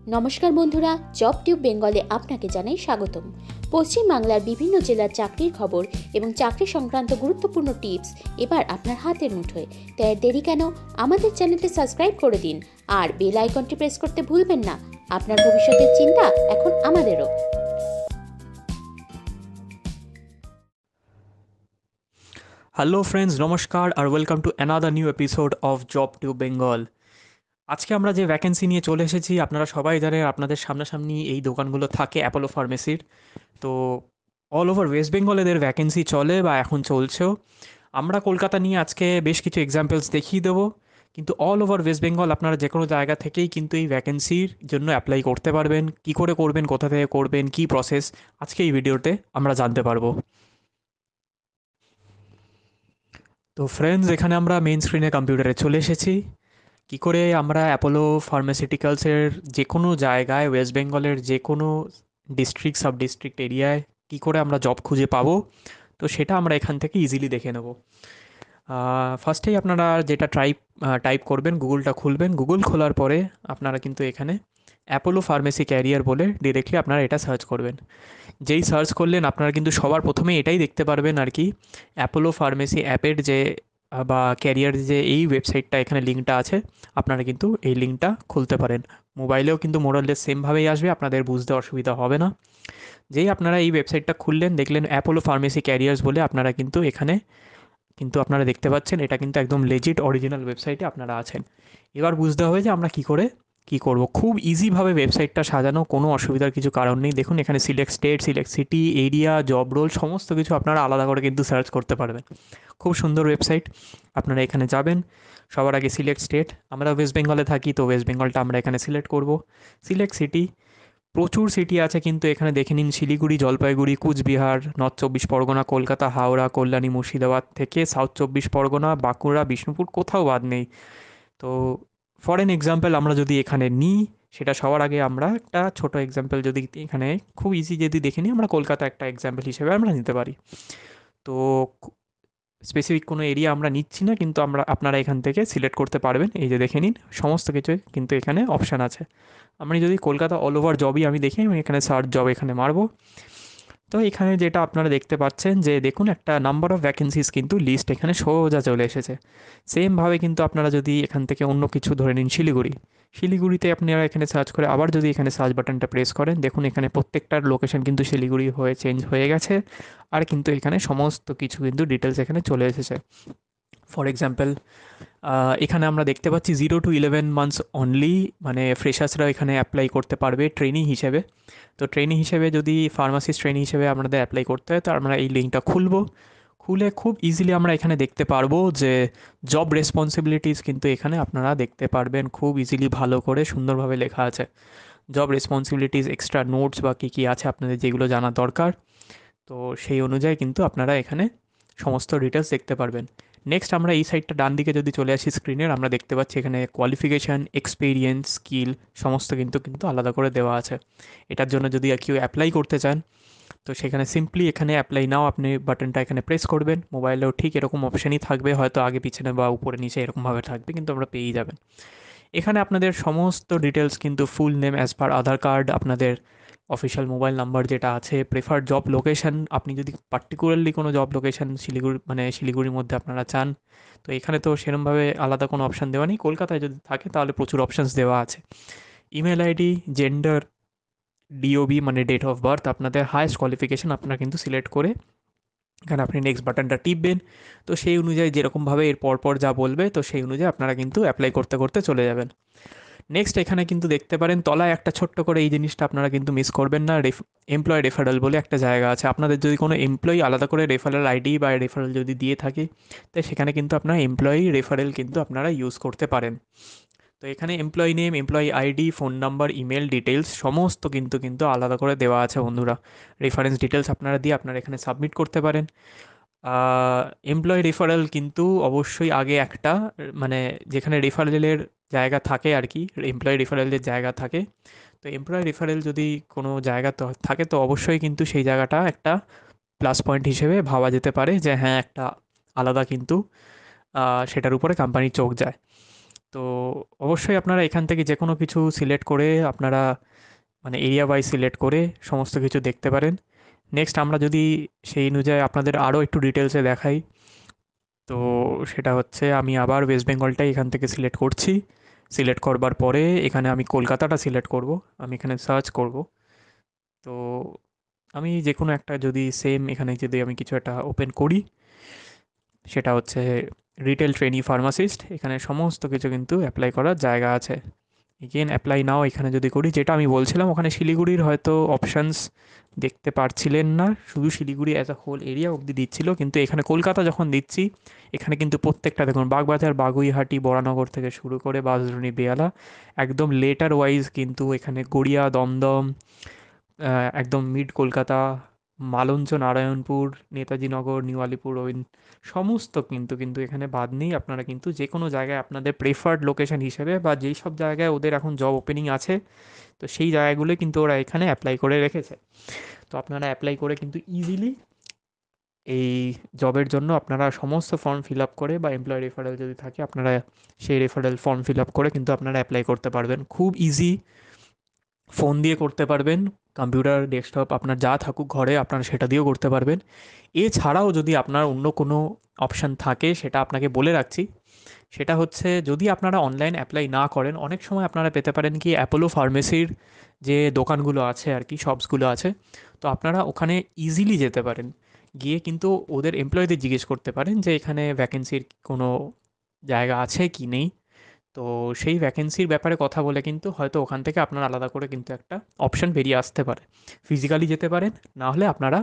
নমস্কার বন্ধুরা, job tube বেঙ্গলে আপনাকে জানাই স্বাগতম। পশ্চিম বাংলার বিভিন্ন জেলার চাকরির খবর এবং চাকরি সংক্রান্ত গুরুত্বপূর্ণ টিপস এবার আপনার হাতের মুঠোয়। তাই আর দেরি কেন, আমাদের চ্যানেলটি সাবস্ক্রাইব করে দিন আর বেল আইকনটি প্রেস করতে ভুলবেন না। আপনার ভবিষ্যতের চিন্তা এখন আমাদেরও। হ্যালো ফ্রেন্ডস, নমস্কার আর welcome to another new episode of job tube Bengal. আজকে আমরা যে ভ্যাকেন্সি নিয়ে চলে এসেছি, আপনারা সবাই জানেন আপনাদের সামনাসামনি এই দোকানগুলো থাকে অ্যাপোলো ফার্মেসির। তো অল ওভার ওয়েস্ট বেঙ্গল এদের ভ্যাকেন্সি চলে বা এখন চলছেও। আমরা কলকাতা নিয়ে আজকে বেশ কিছু এক্সাম্পলস দেখিয়ে দেবো, কিন্তু অল ওভার ওয়েস্ট বেঙ্গল আপনারা যে কোনো জায়গা থেকেই কিন্তু এই ভ্যাকেন্সির জন্য অ্যাপ্লাই করতে পারবেন। কী করে করবেন, কোথা থেকে করবেন, কী প্রসেস, আজকে এই ভিডিওতে আমরা জানতে পারবো। তো ফ্রেন্ডস, এখানে আমরা মেন স্ক্রিনে কম্পিউটারে চলে এসেছি। কী করে আমরা অ্যাপোলো ফার্মাসিউটিক্যালসের যে কোনো জায়গায় ওয়েস্ট বেঙ্গলের যে কোনো ডিস্ট্রিক্ট সাব ডিস্ট্রিক্ট এরিয়ায় কী করে আমরা জব খুঁজে পাবো, তো সেটা আমরা এখান থেকে ইজিলি দেখে নেব। ফার্স্টেই আপনারা যেটা টাইপ করবেন, গুগলটা খুলবেন। গুগল খোলার পরে আপনারা কিন্তু এখানে অ্যাপোলো ফার্মেসি ক্যারিয়ার বলে ডিরেক্টলি আপনারা এটা সার্চ করবেন। যেই সার্চ করলেন আপনারা কিন্তু সবার প্রথমে এটাই দেখতে পারবেন আর কি, অ্যাপোলো ফার্মেসি অ্যাপের যে বা ক্যারিয়ার যে এই ওয়েবসাইটটা এখানে লিঙ্কটা আছে, আপনারা কিন্তু এই লিঙ্কটা খুলতে পারেন। মোবাইলেও কিন্তু মোরাললেস সেমভাবেই আসবে, আপনাদের বুঝতে অসুবিধা হবে না। যেই আপনারা এই ওয়েবসাইটটা খুললেন, দেখলেন অ্যাপোলো ফার্মেসি ক্যারিয়ার্স বলে, আপনারা কিন্তু এখানে কিন্তু আপনারা দেখতে পাচ্ছেন এটা কিন্তু একদম লেজিট অরিজিনাল ওয়েবসাইটে আপনারা আছেন। এবার বুঝতে হবে যে আমরা কী করে কী করব। খুব ইজিভাবে ওয়েবসাইটটা সাজানো, কোনো অসুবিধার কিছু কারণ নেই। দেখুন এখানে select state, select city, area, job role সমস্ত কিছু আপনারা আলাদা করে কিন্তু সার্চ করতে পারবেন। খুব সুন্দর ওয়েবসাইট। আপনারা এখানে যাবেন, সবার আগে সিলেক্ট স্টেট। আমরা ওয়েস্ট বেঙ্গলে থাকি, তো ওয়েস্ট বেঙ্গলটা আমরা এখানে সিলেক্ট করব। সিলেক্ট সিটি, প্রচুর সিটি আছে কিন্তু এখানে দেখে নিন, শিলিগুড়ি, জলপাইগুড়ি, কুচবিহার, নর্থ চব্বিশ পরগনা, কলকাতা, হাওড়া, কল্যাণী, মুর্শিদাবাদ থেকে সাউথ চব্বিশ পরগনা, বাঁকুড়া, বিষ্ণুপুর, কোথাও বাদ নেই। তো ফর এন এক্সাম্পল আমরা যদি এখানে নিই, সেটা সবার আগে আমরা একটা ছোট এক্সাম্পল যদি এখানে খুব ইজি যদি দেখে নিই, আমরা কলকাতা একটা এক্সাম্পল হিসেবে আমরা নিতে পারি। তো স্পেসিফিক কোনো এরিয়া আমরা নিচ্ছি না, কিন্তু আপনারা এখান থেকে সিলেক্ট করতে পারবেন। এই যে দেখে নিন, সমস্ত কিছু কিন্তু এখানে অপশান আছে। আমি যদি কলকাতা অল ওভার জবই আমি দেখি, আমি এখানে সার্চ জব এখানে মারবো। তো এখানে যেটা আপনারা দেখতে পাচ্ছেন যে দেখুন, একটা নাম্বার অফ ভ্যাকেন্সিস কিন্তু লিস্ট এখানে সোজা চলে এসেছে। সেমভাবে কিন্তু আপনারা যদি এখান থেকে অন্য কিছু ধরে নিন, শিলিগুড়িতে আপনারা এখানে সার্চ করে আবার যদি এখানে সার্চ বাটনটা প্রেস করেন, দেখুন এখানে প্রত্যেকটার লোকেশন কিন্তু শিলিগুড়ি হয়ে চেঞ্জ হয়ে গেছে। আর কিন্তু এখানে সমস্ত কিছু কিন্তু ডিটেলস এখানে চলে এসেছে। ফর এক্সাম্পল, এখানে আমরা দেখতে পাচ্ছি 0 to 11 months অনলি, মানে ফ্রেশার্সরা এখানে অ্যাপ্লাই করতে পারবে ট্রেনি হিসেবে। তো ট্রেনি হিসেবে যদি ফার্মাসিস্ট ট্রেনি হিসেবে আমাদের অ্যাপ্লাই করতে হয়, তো আমরা এই লিঙ্কটা খুলে খুব ইজিলি আমরা এখানে দেখতে পারবো যে জব রেসপন্সিবিলিটিস কিন্তু এখানে আপনারা দেখতে পারবেন খুব ইজিলি, ভালো করে সুন্দরভাবে লেখা আছে। জব রেসপন্সিবিলিটিস, এক্সট্রা নোটস বা কী কী আছে আপনাদের যেগুলো জানা দরকার, তো সেই অনুযায়ী কিন্তু আপনারা এখানে সমস্ত ডিটেলস দেখতে পারবেন। নেক্সট আমরা এই সাইডটা ডান দিকে যদি চলে আসি স্ক্রিনের, আমরা দেখতে পাচ্ছি এখানে কোয়ালিফিকেশান, এক্সপিরিয়েন্স, স্কিল সমস্ত কিন্তু আলাদা করে দেওয়া আছে। এটার জন্য যদি কেউ অ্যাপ্লাই করতে চান, তো সেখানে সিম্পলি এখানে অ্যাপ্লাই নাও আপনি বাটনটা এখানে প্রেস করবেন। মোবাইলেও ঠিক এরকম অপশানই থাকবে, হয়তো আগে পিছনে বা উপরে নিচে এরকমভাবে থাকবে, কিন্তু আমরা পেয়েই যাবেন। এখানে আপনাদের সমস্ত ডিটেলস কিন্তু ফুল নেম অ্যাজ পার আধার কার্ড, আপনাদের অফিসিয়াল মোবাইল নাম্বার যেটা আছে, প্রেফার্ড জব লোকেশন, আপনি যদি পার্টিকুলারলি কোনো জব লোকেশন শিলিগুড়ির মধ্যে আপনারা চান, তো এখানে তো সেরকমভাবে আলাদা কোনো অপশান দেওয়া নেই। কলকাতায় যদি থাকে তাহলে প্রচুর অপশানস দেওয়া আছে। ইমেল আইডি, জেন্ডার, ডিওবি মানে ডেট অফ বার্থ, আপনাদের হায়েস্ট কোয়ালিফিকেশন আপনারা কিন্তু সিলেক্ট করে এখানে আপনি নেক্সট বাটনটা টিপবেন। তো সেই অনুযায়ী যেরকমভাবে এর পরপর যা বলবে, তো সেই অনুযায়ী আপনারা কিন্তু অ্যাপ্লাই করতে করতে চলে যাবেন। নেক্সট এখানে কিন্তু দেখতে পারেন তলায় একটা ছোট্ট করে, এই জিনিসটা আপনারা কিন্তু মিস করবেন না, এমপ্লয় রেফারেল বলে একটা জায়গা আছে। আপনাদের যদি কোনো এমপ্লয়ি আলাদা করে রেফারেল আইডি বা রেফারেল যদি দিয়ে থাকে, তো সেখানে কিন্তু আপনার এমপ্লয়ি রেফারেল কিন্তু আপনারা ইউজ করতে পারেন। তো এখানে employee name, employee ID, phone number, email details সমস্ত কিন্তু আলাদা করে দেওয়া আছে বন্ধুরা। রেফারেন্স ডিটেলস আপনারা দিয়ে আপনারা এখানে সাবমিট করতে পারেন। এমপ্লয়ি রেফারেল কিন্তু অবশ্যই আগে একটা, মানে যেখানে রেফারেলের জায়গা থাকে আর কি, এমপ্লয়ি রেফারেলের জায়গা থাকে, তো এমপ্লয়ি রেফারেল যদি কোনো জায়গা তো থাকে, তো অবশ্যই কিন্তু সেই জায়গাটা একটা প্লাস পয়েন্ট হিসেবে ভাবা যেতে পারে যে হ্যাঁ, একটা আলাদা কিন্তু সেটার উপরে কোম্পানির চোখ যায়। তো অবশ্যই আপনারা এখান থেকে যে কোনো কিছু সিলেক্ট করে আপনারা মানে এরিয়া ওয়াইজ সিলেক্ট করে সমস্ত কিছু দেখতে পারেন। নেক্সট আমরা যদি সেই অনুযায়ী আপনাদের আরও একটু ডিটেলসে দেখাই, তো সেটা হচ্ছে আমি আবার ওয়েস্ট বেঙ্গলটাই এখান থেকে সিলেক্ট করছি। সিলেক্ট করবার পরে এখানে আমি কলকাতাটা সিলেক্ট করব, আমি এখানে সার্চ করব। তো আমি যে কোনো একটা যদি সেম এখানে যদি আমি কিছু একটা ওপেন করি, সেটা হচ্ছে রিটেল ট্রেনি ফার্মাসিস্ট, এখানে সমস্ত কিছু কিন্তু অ্যাপ্লাই করার জায়গা আছে। এগেন অ্যাপ্লাই নাও এখানে যদি করি, যেটা আমি বলছিলাম ওখানে শিলিগুড়ির হয়তো অপশানস দেখতে পারছিলেন না, শুধু Siliguri as a whole area অবধি দিচ্ছিল, কিন্তু এখানে কলকাতা যখন দিচ্ছি এখানে কিন্তু প্রত্যেকটা দেখুন বাগবাজার, বাগুইহাটি, বরানগর থেকে শুরু করে বাঁশদ্রোণী, বেহালা, একদম লেটার ওয়াইজ কিন্তু এখানে গড়িয়া, দমদম, একদম মিড কলকাতা, মালঞ্চ, নারায়ণপুর, নেতাজি নগর, নিউ আলিপুর, সমস্ত কিন্তু কিন্তু এখানে বাদ নেই। আপনারা কিন্তু যে কোনো জায়গায় আপনাদের প্রেফার্ড লোকেশন হিসেবে বা যেই সব জায়গায় ওদের এখন জব ওপেনিং আছে, তো সেই জায়গাগুলো কিন্তু ওরা এখানে অ্যাপ্লাই করে রেখেছে। তো আপনারা অ্যাপ্লাই করে কিন্তু ইজিলি এই জবের জন্য আপনারা সমস্ত ফর্ম ফিল আপ করে বা এমপ্লয় রেফারেল যদি থাকে আপনারা সেই রেফারেল ফর্ম ফিল আপ করে কিন্তু আপনারা অ্যাপ্লাই করতে পারবেন। খুব ইজি, ফোন দিয়ে করতে পারবেন, কম্পিউটার, ডেস্কটপ আপনার যা থাকুক ঘরে আপনারা সেটা দিয়েও করতে পারবেন। এছাড়াও যদি আপনার অন্য কোনো অপশান থাকে সেটা আপনাকে বলে রাখছি, সেটা হচ্ছে যদি আপনারা অনলাইন অ্যাপ্লাই না করেন, অনেক সময় আপনারা পেতে পারেন কি অ্যাপোলো ফার্মেসির যে দোকানগুলো আছে আর কি, শপসগুলো আছে, তো আপনারা ওখানে ইজিলি যেতে পারেন, গিয়ে কিন্তু ওদের এমপ্লয়ীদের জিজ্ঞেস করতে পারেন যে এখানে ভ্যাকেন্সির কোনো জায়গা আছে কি নেই। তো সেই ভ্যাকেন্সির ব্যাপারে কথা বলে কিন্তু হয়তো ওখান থেকে আপনার আলাদা করে কিন্তু একটা অপশন বেরিয়ে আসতে পারে। ফিজিক্যালি যেতে পারেন, না হলে আপনারা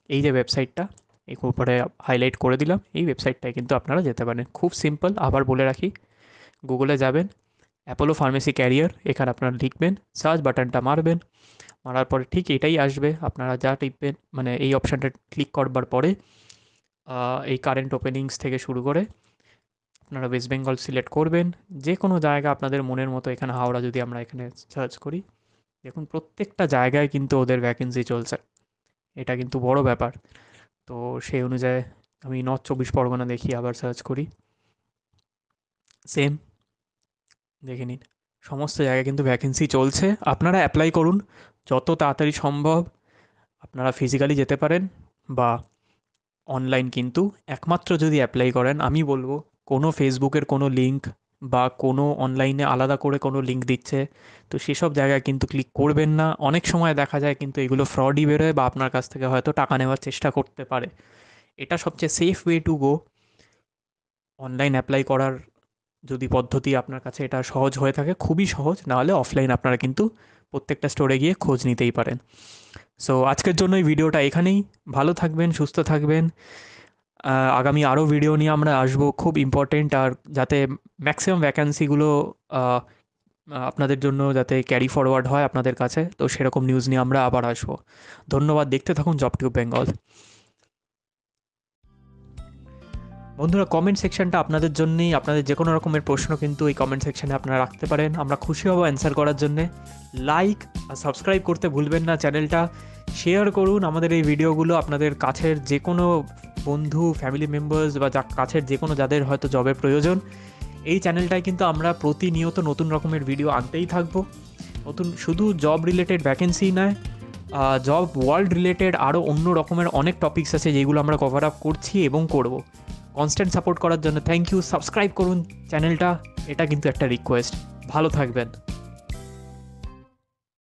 এই যে ওয়েবসাইটটা এই উপরে হাইলাইট করে দিলাম, এই ওয়েবসাইটটায় কিন্তু আপনারা যেতে পারেন। খুব সিম্পল, আবার বলে রাখি, গুগলে যাবেন, অ্যাপোলো ফার্মেসি ক্যারিয়ার, এখানে আপনারা লিখবেন, সার্চ বাটনটা মারবেন, মারার পরে ঠিক এটাই আসবে। আপনারা যা টিপবেন মানে এই অপশানটা ক্লিক করবার পরে এই কারেন্ট ওপেনিংস থেকে শুরু করে আপনারা ওয়েস্ট বেঙ্গল সিলেক্ট করবেন, যে কোনো জায়গা আপনাদের মনের মতো। এখানে হাওড়া যদি আমরা এখানে সার্চ করি, দেখুন প্রত্যেকটা জায়গায় কিন্তু ওদের ভ্যাকেন্সি চলছে, এটা কিন্তু বড় ব্যাপার। তো সেই অনুযায়ী আমি নর্থ 24 পরগনা দেখি, আবার সার্চ করি, সেম দেখে নিন, সমস্ত জায়গায় কিন্তু ভ্যাকেন্সি চলছে। আপনারা অ্যাপ্লাই করুন যত তাড়াতাড়ি সম্ভব। আপনারা ফিজিক্যালি যেতে পারেন বা অনলাইন, কিন্তু একমাত্র যদি অ্যাপ্লাই করেন আমি বলবো কোনো ফেসবুকের কোনো লিঙ্ক বা কোনো অনলাইনে আলাদা করে কোনো লিঙ্ক দিচ্ছে, তো সেসব জায়গায় কিন্তু ক্লিক করবেন না। অনেক সময় দেখা যায় কিন্তু এগুলো ফ্রডই বেরোয় বা আপনার কাছ থেকে হয়তো টাকা নেওয়ার চেষ্টা করতে পারে। এটা সবচেয়ে safe way to go. Online apply করার যদি পদ্ধতি আপনার কাছে এটা সহজ হয়ে থাকে, খুবই সহজ, নাহলে অফলাইন আপনারা কিন্তু প্রত্যেকটা স্টোরে গিয়ে খোঁজ নিতেই পারেন। সো আজকের জন্য এই ভিডিওটা এখানেই। ভালো থাকবেন, সুস্থ থাকবেন। আগামী আরও ভিডিও নিয়ে আমরা আসবো, খুব ইম্পর্টেন্ট, আর যাতে ম্যাক্সিমাম ভ্যাকেন্সিগুলো আপনাদের জন্য যাতে ক্যারি ফরওয়ার্ড হয় আপনাদের কাছে, তো সেরকম নিউজ নিয়ে আমরা আবার আসবো। ধন্যবাদ, দেখতে থাকুন জব টিউব বেঙ্গল। বন্ধুরা, কমেন্ট সেকশনটা আপনাদের জন্যই, আপনাদের যে কোনো রকমের প্রশ্ন কিন্তু এই কমেন্ট সেকশনে আপনারা রাখতে পারেন, আমরা খুশি হব অ্যান্সার করার জন্যে। লাইক আর সাবস্ক্রাইব করতে ভুলবেন না চ্যানেলটা, শেয়ার করুন আমাদের এই ভিডিওগুলো আপনাদের কাছের যে কোনো বন্ধু, ফ্যামিলি মেম্বার্স বা কাছের যে কোনো যাদের হয়তো জবের প্রয়োজন। এই চ্যানেলটায় কিন্তু আমরা প্রতিনিয়ত নতুন রকমের ভিডিও আনতেই থাকবো, নতুন শুধু জব রিলেটেড ভ্যাকেন্সি নয়, জব ওয়ার্ল্ড রিলেটেড আরও অন্য রকমের অনেক টপিকস আছে যেগুলো আমরা কভার আপ করছি এবং করব। কনস্ট্যান্ট সাপোর্ট করার জন্য থ্যাংক ইউ। সাবস্ক্রাইব করুন চ্যানেলটা, এটা কিন্তু একটা রিকোয়েস্ট। ভালো থাকবেন।